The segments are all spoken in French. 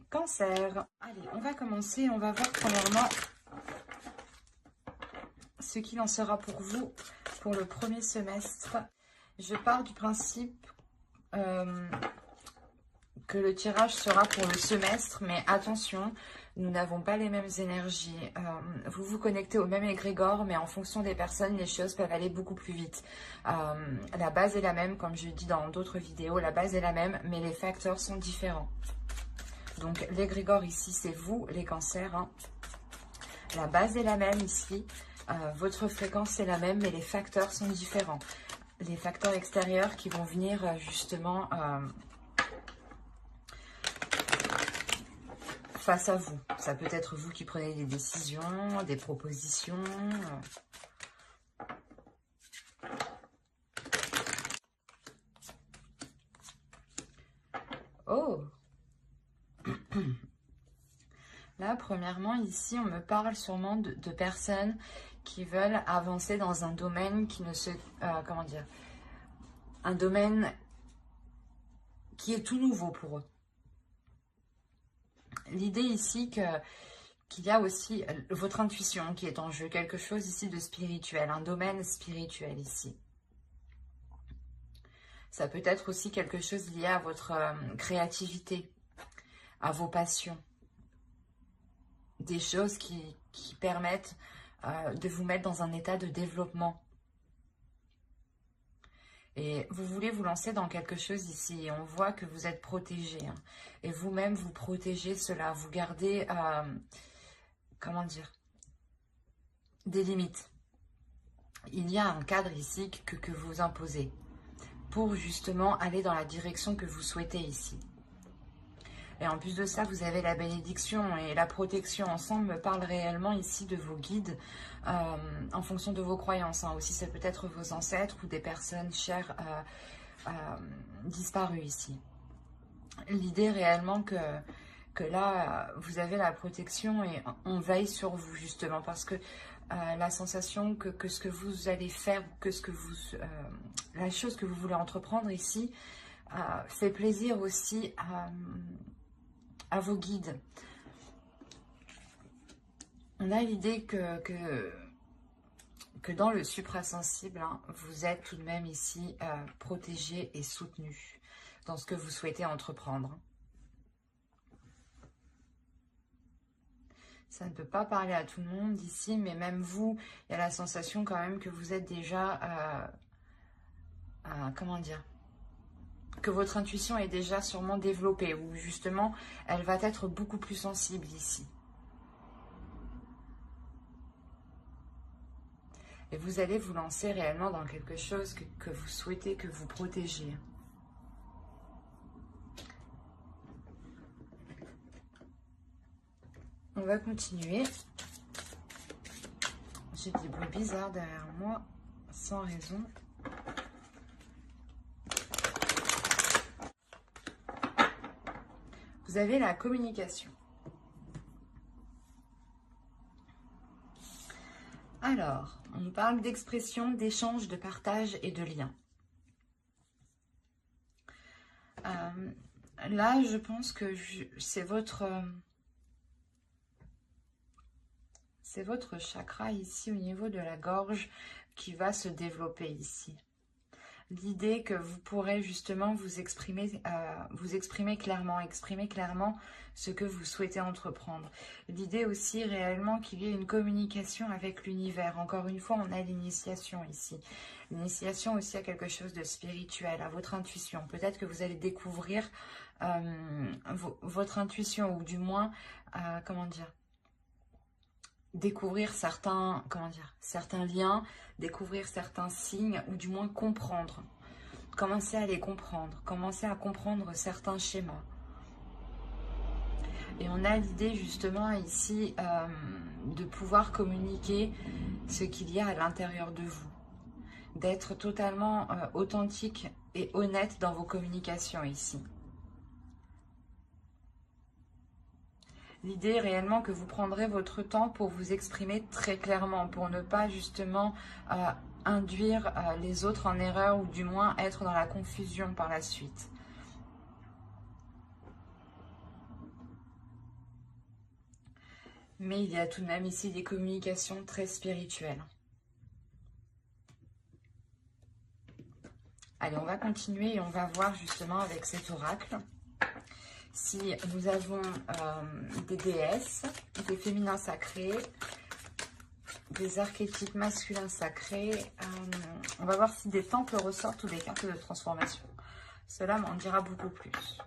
Cancer. Allez, on va commencer. On va voir premièrement ce qu'il en sera pour vous pour le premier semestre. Je pars du principe que le tirage sera pour le semestre, mais attention, nous n'avons pas les mêmes énergies. Vous vous connectez au même égrégore, mais en fonction des personnes, les choses peuvent aller beaucoup plus vite. La base est la même, comme je dis dans d'autres vidéos, la base est la même, mais les facteurs sont différents. Donc l'égrégore ici, c'est vous, les cancers. Hein. La base est la même ici. Votre fréquence est la même, mais les facteurs sont différents. Les facteurs extérieurs qui vont venir justement face à vous. Ça peut être vous qui prenez des décisions, des propositions. Oh! Là, premièrement, ici, on me parle sûrement de personnes qui veulent avancer dans un domaine qui ne se... comment dire? Un domaine qui est tout nouveau pour eux. L'idée ici qu'il y a aussi votre intuition qui est en jeu, quelque chose ici de spirituel, un domaine spirituel ici. Ça peut être aussi quelque chose lié à votre créativité, à vos passions. Des choses qui permettent de vous mettre dans un état de développement. Et vous voulez vous lancer dans quelque chose ici. Et on voit que vous êtes protégé. Hein, et vous-même, vous protégez cela. Vous gardez, comment dire, des limites. Il y a un cadre ici que vous imposez pour justement aller dans la direction que vous souhaitez ici. Et en plus de ça, vous avez la bénédiction et la protection ensemble me parle réellement ici de vos guides en fonction de vos croyances. Hein. Aussi, ça peut être vos ancêtres ou des personnes chères disparues ici. L'idée réellement que là, vous avez la protection et on veille sur vous justement parce que la sensation que ce que vous allez faire, que ce que vous, la chose que vous voulez entreprendre ici fait plaisir aussi à vos guides. On a l'idée que dans le suprasensible, hein, vous êtes tout de même ici protégé et soutenu dans ce que vous souhaitez entreprendre. Ça ne peut pas parler à tout le monde ici, mais même vous, il y a la sensation quand même que vous êtes déjà, comment dire, que votre intuition est déjà sûrement développée, ou justement, elle va être beaucoup plus sensible ici. Et vous allez vous lancer réellement dans quelque chose que vous souhaitez, que vous protégez. On va continuer. J'ai des bruits bizarres derrière moi, sans raison. Vous avez la communication. Alors, on nous parle d'expression, d'échange, de partage et de lien. Là, je pense que c'est votre chakra ici au niveau de la gorge qui va se développer ici. L'idée que vous pourrez justement vous exprimer clairement, exprimer clairement ce que vous souhaitez entreprendre. L'idée aussi réellement qu'il y ait une communication avec l'univers. Encore une fois, on a l'initiation ici. L'initiation aussi à quelque chose de spirituel, à votre intuition. Peut-être que vous allez découvrir votre intuition ou du moins, comment dire, découvrir certains liens, découvrir certains signes ou du moins comprendre. Commencer à les comprendre, commencer à comprendre certains schémas. Et on a l'idée justement ici de pouvoir communiquer ce qu'il y a à l'intérieur de vous. D'être totalement authentique et honnête dans vos communications ici. L'idée est réellement que vous prendrez votre temps pour vous exprimer très clairement, pour ne pas justement induire les autres en erreur ou du moins être dans la confusion par la suite. Mais il y a tout de même ici des communications très spirituelles. Allez, on va continuer et on va voir justement avec cet oracle si nous avons des déesses, des féminins sacrés, des archétypes masculins sacrés. On va voir si des temples ressortent ou des cartes de transformation. Cela m'en dira beaucoup plus.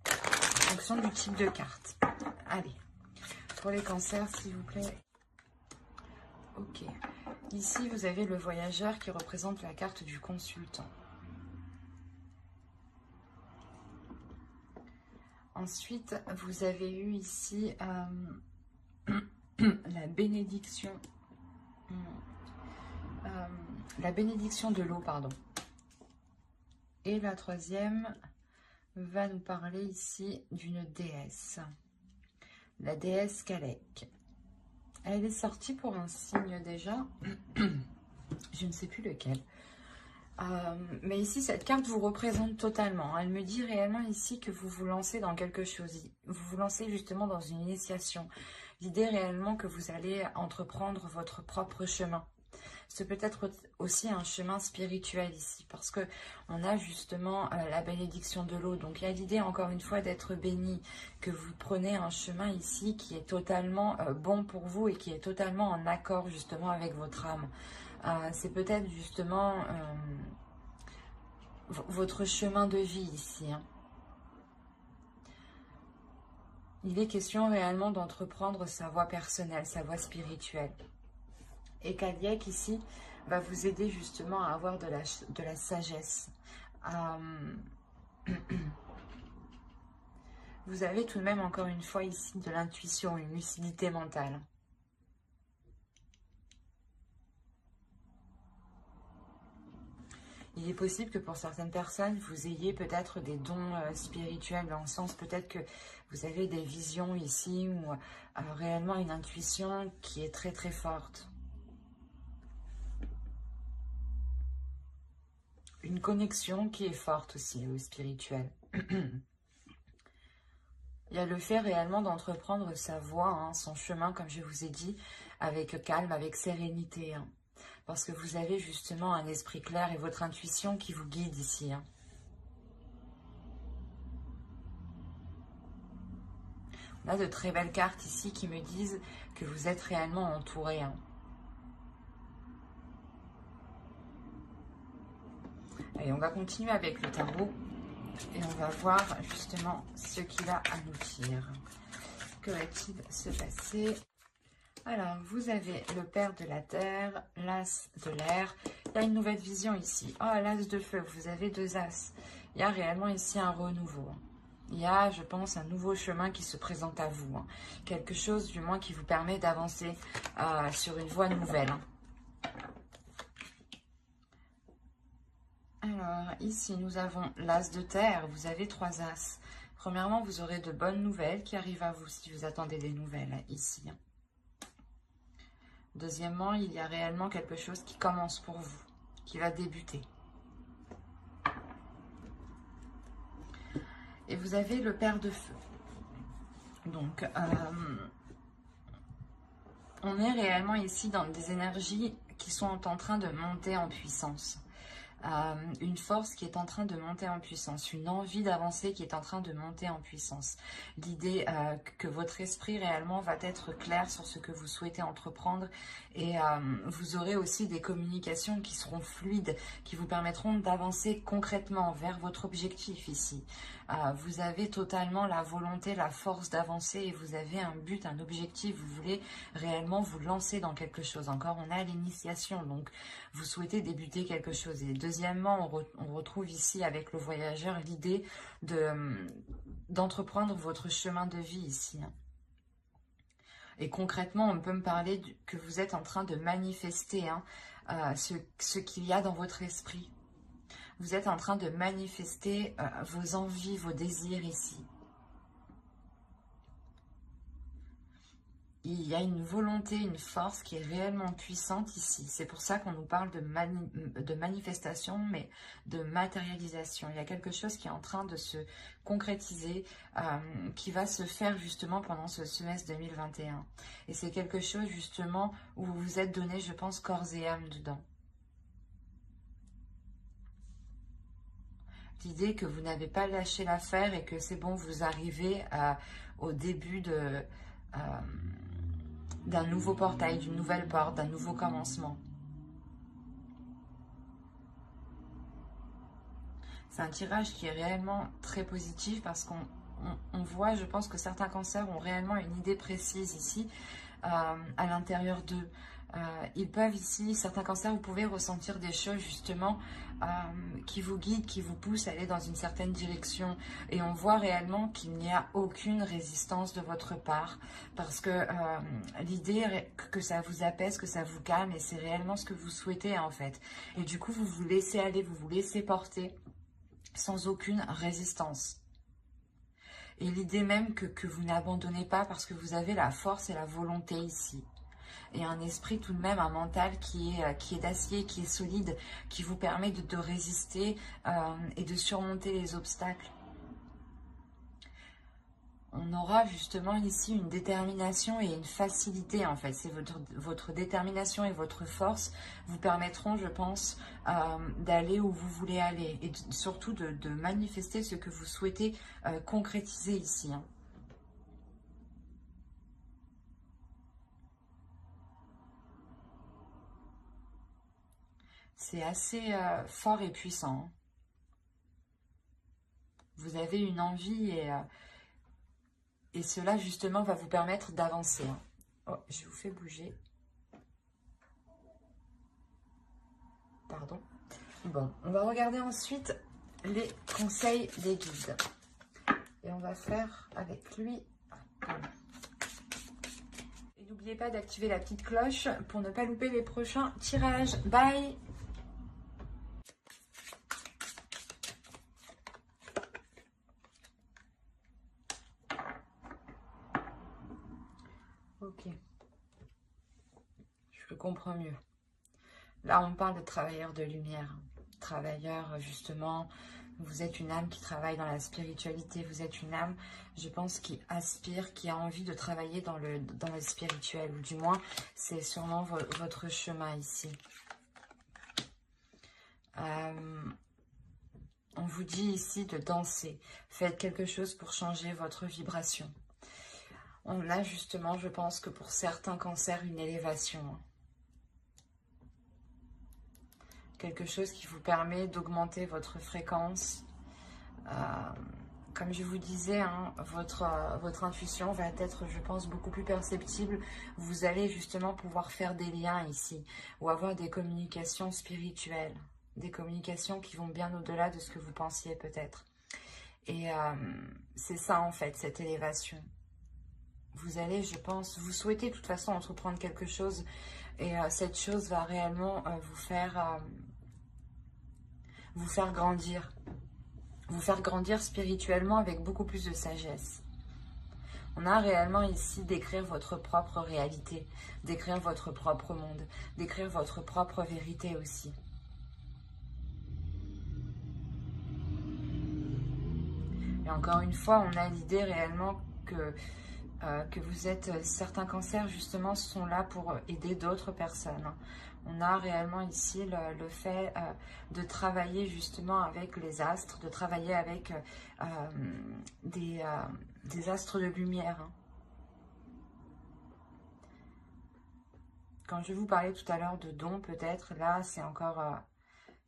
En fonction du type de carte. Allez, pour les cancers, s'il vous plaît. Ok. Ici, vous avez le voyageur qui représente la carte du consultant. Ensuite, vous avez eu ici la bénédiction. La bénédiction de l'eau, pardon. Et la troisième va nous parler ici d'une déesse. La déesse Kalek. Elle est sortie pour un signe déjà. Je ne sais plus lequel. Mais ici, cette carte vous représente totalement. Elle me dit réellement ici que vous vous lancez dans quelque chose. Vous vous lancez justement dans une initiation. L'idée réellement que vous allez entreprendre votre propre chemin. C'est peut-être aussi un chemin spirituel ici, parce que on a justement la bénédiction de l'eau. Donc il y a l'idée encore une fois d'être béni, que vous prenez un chemin ici qui est totalement bon pour vous et qui est totalement en accord justement avec votre âme. C'est peut-être justement votre chemin de vie ici. Hein. Il est question réellement d'entreprendre sa voie personnelle, sa voie spirituelle. Et Kaliek ici va vous aider justement à avoir de la sagesse. Vous avez tout de même encore une fois ici de l'intuition, une lucidité mentale. Il est possible que pour certaines personnes, vous ayez peut-être des dons spirituels, dans le sens peut-être que vous avez des visions ici ou réellement une intuition qui est très très forte. Une connexion qui est forte aussi au spirituel. Il y a le fait réellement d'entreprendre sa voie, hein, son chemin, comme je vous ai dit, avec calme, avec sérénité. Hein, parce que vous avez justement un esprit clair et votre intuition qui vous guide ici. Hein. On a de très belles cartes ici qui me disent que vous êtes réellement entouré. Hein. Allez, on va continuer avec le tarot et on va voir justement ce qu'il a à nous dire. Que va-t-il se passer? Alors, vous avez le père de la terre, l'as de l'air. Il y a une nouvelle vision ici. Oh, l'as de feu, vous avez deux as. Il y a réellement ici un renouveau. Il y a, je pense, un nouveau chemin qui se présente à vous. Quelque chose, du moins, qui vous permet d'avancer sur une voie nouvelle. Alors, ici, nous avons l'as de terre. Vous avez trois as. Premièrement, vous aurez de bonnes nouvelles qui arrivent à vous si vous attendez des nouvelles ici. Deuxièmement, il y a réellement quelque chose qui commence pour vous, qui va débuter. Et vous avez le père de feu. Donc, on est réellement ici dans des énergies qui sont en train de monter en puissance. Une force qui est en train de monter en puissance, une envie d'avancer qui est en train de monter en puissance. L'idée que votre esprit réellement va être clair sur ce que vous souhaitez entreprendre et vous aurez aussi des communications qui seront fluides, qui vous permettront d'avancer concrètement vers votre objectif ici. Vous avez totalement la volonté, la force d'avancer et vous avez un but, un objectif, vous voulez réellement vous lancer dans quelque chose. Encore, on a l'initiation, donc vous souhaitez débuter quelque chose. Et deuxièmement, on retrouve ici avec le voyageur l'idée d'entreprendre votre chemin de vie ici. Et concrètement, on peut me parler que vous êtes en train de manifester ce qu'il y a dans votre esprit. Vous êtes en train de manifester vos envies, vos désirs ici. il y a une volonté, une force qui est réellement puissante ici. C'est pour ça qu'on nous parle de manifestation, mais de matérialisation. Il y a quelque chose qui est en train de se concrétiser, qui va se faire justement pendant ce semestre 2021. Et c'est quelque chose justement où vous vous êtes donné, je pense, corps et âme dedans. L'idée que vous n'avez pas lâché l'affaire et que c'est bon, vous arrivez au début d'un nouveau portail, d'une nouvelle porte, d'un nouveau commencement. C'est un tirage qui est réellement très positif parce qu'on voit, je pense que certains cancers ont réellement une idée précise ici à l'intérieur d'eux. Ils peuvent ici, certains cancers, vous pouvez ressentir des choses justement qui vous guident, qui vous poussent à aller dans une certaine direction. Et on voit réellement qu'il n'y a aucune résistance de votre part parce que l'idée que ça vous apaise, que ça vous calme et c'est réellement ce que vous souhaitez en fait. Et du coup, vous vous laissez aller, vous vous laissez porter sans aucune résistance. Et l'idée même que vous n'abandonnez pas parce que vous avez la force et la volonté ici. Et un esprit tout de même, un mental qui est d'acier, qui est solide, qui vous permet de résister et de surmonter les obstacles. On aura justement ici une détermination et une facilité en fait. C'est votre détermination et votre force vous permettront, je pense, d'aller où vous voulez aller. Et surtout de manifester ce que vous souhaitez concrétiser ici. Hein. C'est assez fort et puissant. Vous avez une envie et cela justement va vous permettre d'avancer. Hein. Oh, je vous fais bouger. Pardon. Bon, on va regarder ensuite les conseils des guides. Et on va faire avec lui. Et n'oubliez pas d'activer la petite cloche pour ne pas louper les prochains tirages. Bye! Ok, je comprends mieux. Là, on parle de travailleurs de lumière. Travailleurs, justement, vous êtes une âme qui travaille dans la spiritualité. Vous êtes une âme, je pense, qui aspire, qui a envie de travailler dans le spirituel. Ou du moins, c'est sûrement votre chemin ici. On vous dit ici de danser. Faites quelque chose pour changer votre vibration. On a justement, je pense que pour certains cancers, une élévation. Quelque chose qui vous permet d'augmenter votre fréquence. Comme je vous disais, hein, votre intuition va être, je pense, beaucoup plus perceptible. Vous allez justement pouvoir faire des liens ici ou avoir des communications spirituelles. Des communications qui vont bien au-delà de ce que vous pensiez peut-être. Et c'est ça en fait, cette élévation. Vous allez, je pense, vous souhaitez de toute façon entreprendre quelque chose et cette chose va réellement vous faire grandir. Vous faire grandir spirituellement avec beaucoup plus de sagesse. On a réellement ici d'écrire votre propre réalité, d'écrire votre propre monde, d'écrire votre propre vérité aussi. Et encore une fois, on a l'idée réellement que vous êtes, certains cancers justement sont là pour aider d'autres personnes. On a réellement ici le fait de travailler justement avec les astres, de travailler avec des astres de lumière. Quand je vous parlais tout à l'heure de dons, peut-être, là c'est encore...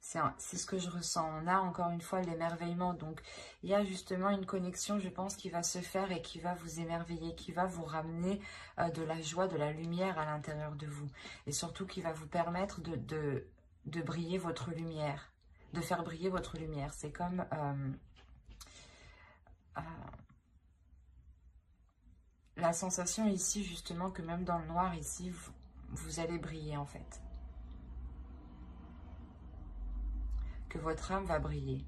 c'est ce que je ressens. On a encore une fois l'émerveillement. Donc, il y a justement une connexion, je pense, qui va se faire et qui va vous émerveiller, qui va vous ramener de la joie, de la lumière à l'intérieur de vous. Et surtout, qui va vous permettre de briller votre lumière, de faire briller votre lumière. C'est comme... la sensation ici, justement, que même dans le noir, ici, vous allez briller, en fait. Que votre âme va briller,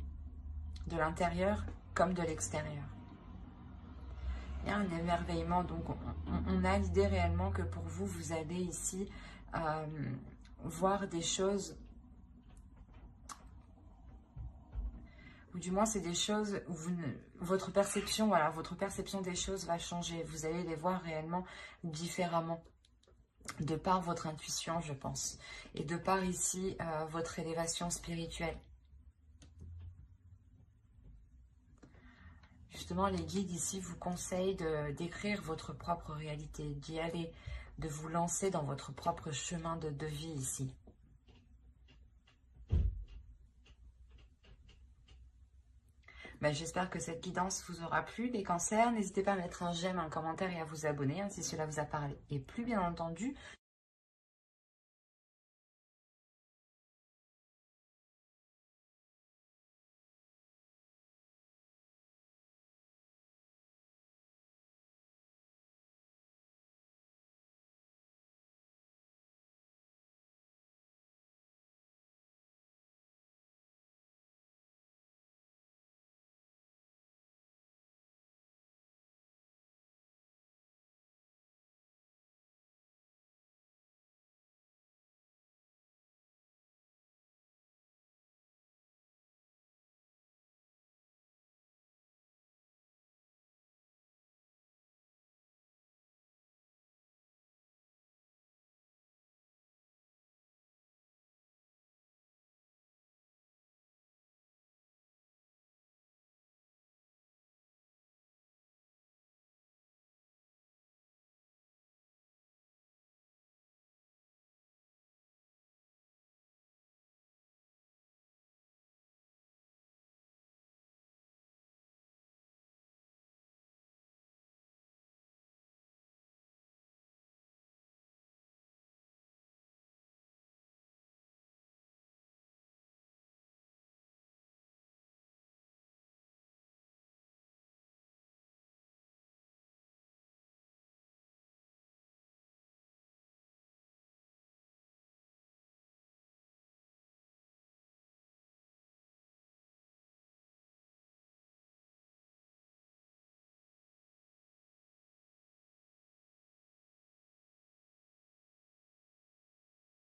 de l'intérieur comme de l'extérieur. Il y a un émerveillement, donc on a l'idée réellement que pour vous, vous allez ici voir des choses, ou du moins c'est des choses où votre perception, voilà, votre perception des choses va changer. Vous allez les voir réellement différemment, de par votre intuition, je pense, et de par ici votre élévation spirituelle. Justement, les guides ici vous conseillent d'écrire votre propre réalité, d'y aller, de vous lancer dans votre propre chemin de vie ici. Ben, j'espère que cette guidance vous aura plu, les cancers. N'hésitez pas à mettre un j'aime, un commentaire et à vous abonner si cela vous a parlé. Et plus bien entendu,